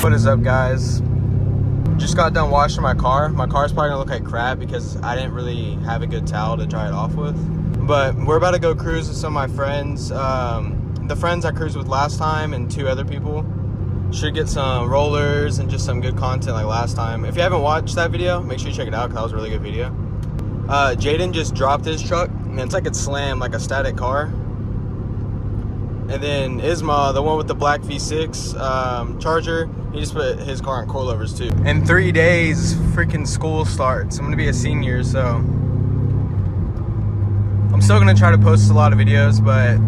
What is up, guys? Just got done washing my car. My car's probably gonna look like crap because I didn't really have a good towel to dry it off with. But we're about to go cruise with some of my friends. The friends I cruised with last time and 2 other people. Should get some rollers and just some good content like last time. If you haven't watched that video, make sure you check it out because that was a really good video. Jaden just dropped his truck and it's like it's slammed like a static car. And then Isma, the one with the black V6 Charger, he just put his car on coilovers too. In 3 days, freaking school starts. I'm gonna be a senior, so I'm still gonna try to post a lot of videos, but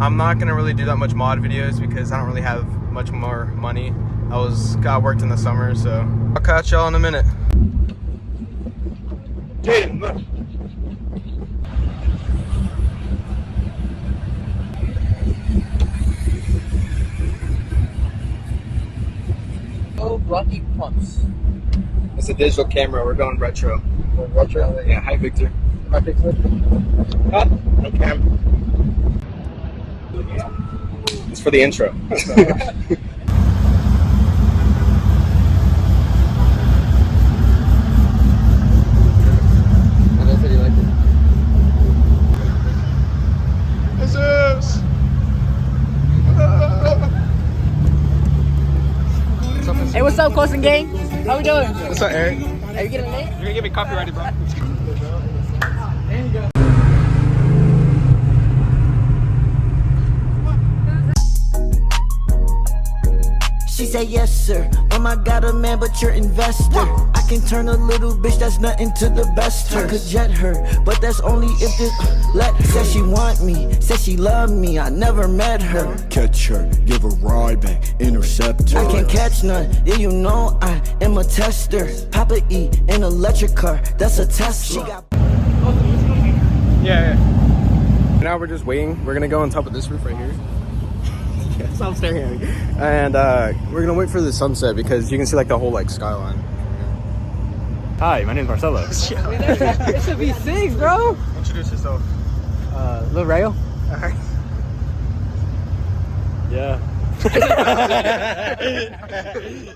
I'm not gonna really do that much mod videos because I don't really have much more money. I worked in the summer, so I'll catch y'all in a minute. Jaden, look. Oh, blocky pumps. It's a digital camera. We're going retro. Retro? Yeah. Hi, Victor. Hi, Victor. Huh? No camera. It's for the intro. Hey, what's up, Coasting Gang? How we doing? What's up, Eric? Are you getting late? You're gonna get me copyrighted, bro. There you go. She said yes sir, I got a man but you're investor. I can turn a little bitch that's nothing to the best her. I could jet her, but that's only if this let her. Said she want me, said she love me, I never met her. Catch her, give her ride back, intercept her. I can't catch none, yeah you know I am a tester. Papa E, an electric car, that's a Tesla. Yeah. Now we're just waiting. We're gonna go on top of this roof right here. Stop staring at me. And we're gonna wait for the sunset because you can see like the whole like skyline. Hi, my name's Marcelo. It's a V6, bro. Introduce yourself. Lil Rayo. Alright. Yeah.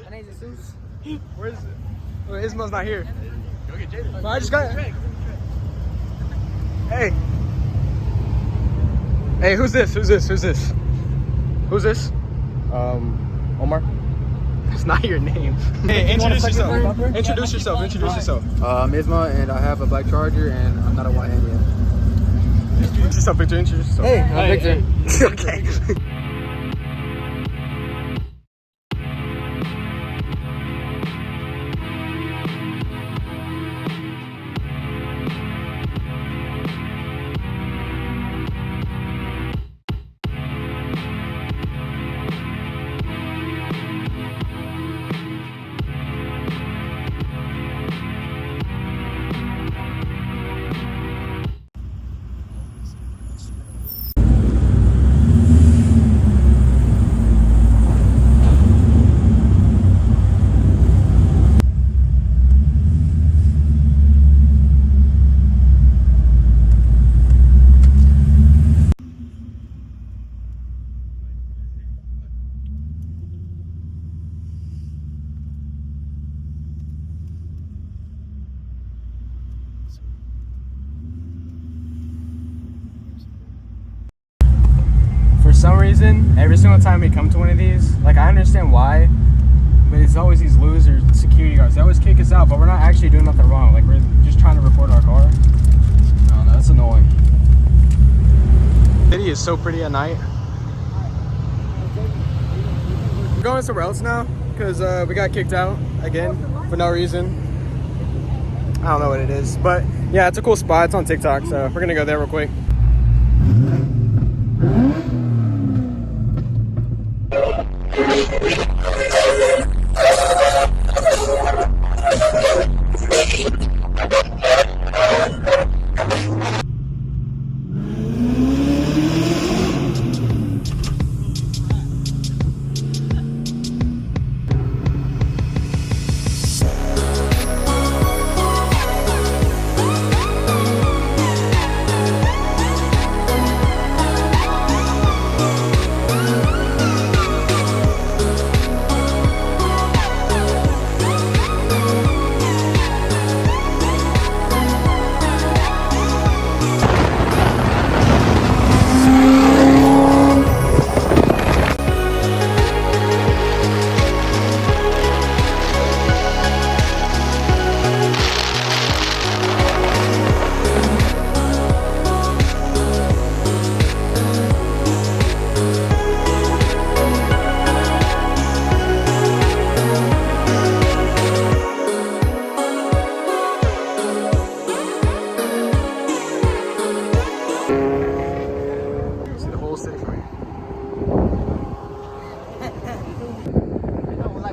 My name's Jesus. Where's it? Oh, Isma's not here. Go get Jaden. I just got it. Hey. Hey, who's this? Who's this? Who's this? Who's this? Omar. It's not your name. Hey, introduce yourself. Introduce yourself. Introduce yourself. I'm Isma, and I have a black Charger, and I'm not a white Indian. Introduce yourself, Victor. Introduce yourself. Hey, I'm Victor. Okay. For some reason, every single time we come to one of these, like I understand why, but it's always these losers, security guards. They always kick us out, but we're not actually doing nothing wrong. Like we're just trying to record our car. I don't know, that's annoying. The city is so pretty at night. We're going somewhere else now because we got kicked out again for no reason. I don't know what it is, but yeah, it's a cool spot. It's on TikTok, so we're gonna go there real quick.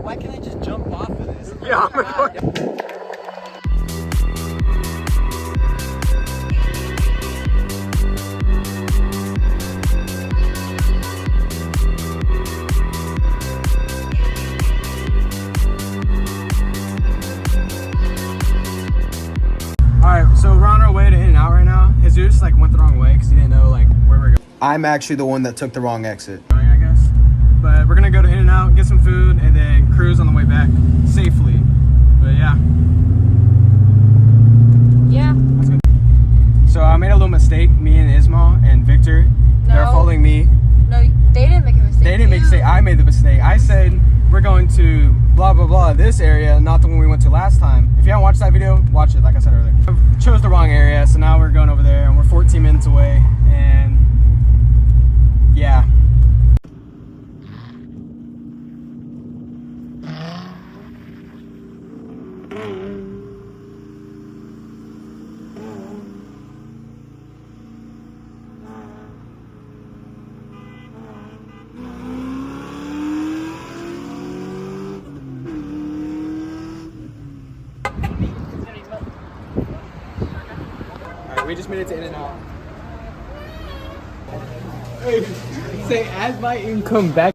why can't I just jump off of this? Yeah, I'm recording. Alright, so we're on our way to In-N-Out right now. Jesus like went the wrong way because he didn't know like where we're going. I'm actually the one that took the wrong exit, I guess. But we're gonna go to In-N-Out, get some food, and then cruise on the way back safely. But yeah. Yeah. That's good. So I made a little mistake. Me and Ismail and Victor, they're following me. No, they didn't make a mistake. They didn't make a mistake. I made the mistake. I said we're going to blah blah blah this area, not the one we went to last time. If you haven't watched that video, watch it. Like I said earlier, I chose the wrong area, so now we're going over there, and we're 14 minutes away. And yeah. We just made it to In-N-Out. Say, as my income back.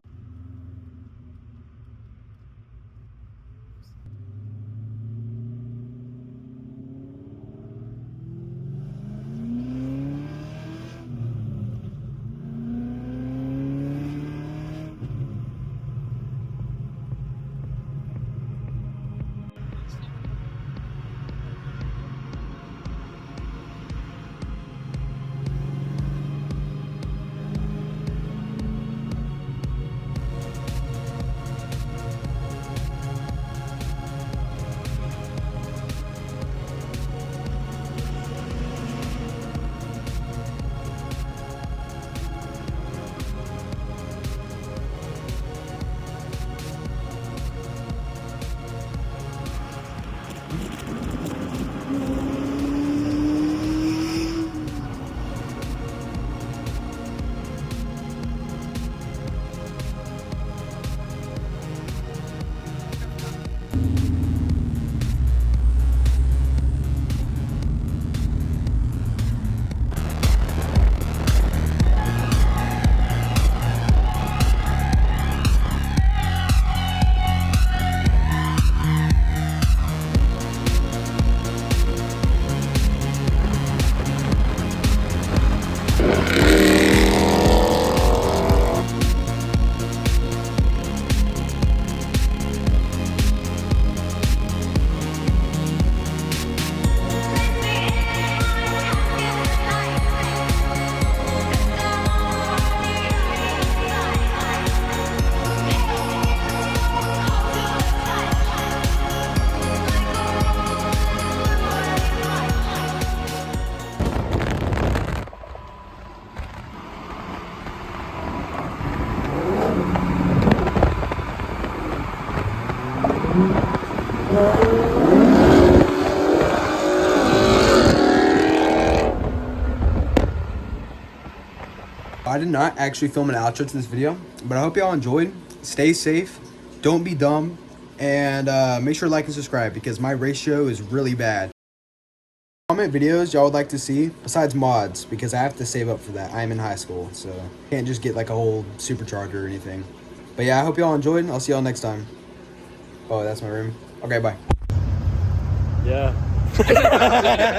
I did not actually film an outro to this video, but I hope y'all enjoyed. Stay safe, don't be dumb, and make sure to like and subscribe because my ratio is really bad. Comment videos y'all would like to see besides mods because I have to save up for that. I'm in high school, so can't just get like a whole supercharger or anything. But yeah, I hope y'all enjoyed. I'll see y'all next time. Oh, that's my room. Okay, bye. Yeah.